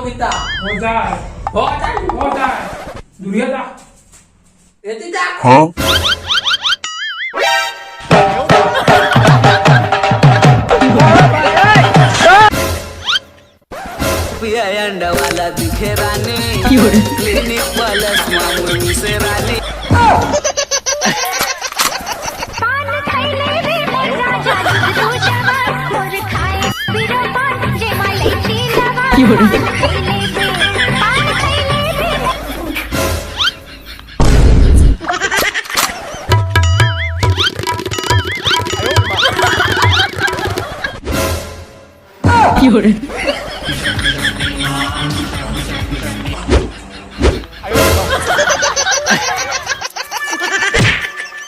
पिता हो जाय हो जाय हो जाय दुरिया जा येते जा पिया अंडवाला दिखे रानी क्लिनिक वाला मामूली से रानी पान खाइले रे मोर राजा दूजवा मोर खाए बिरो पान जे माले चीलवा खाइले रे पान खाइले रे有人。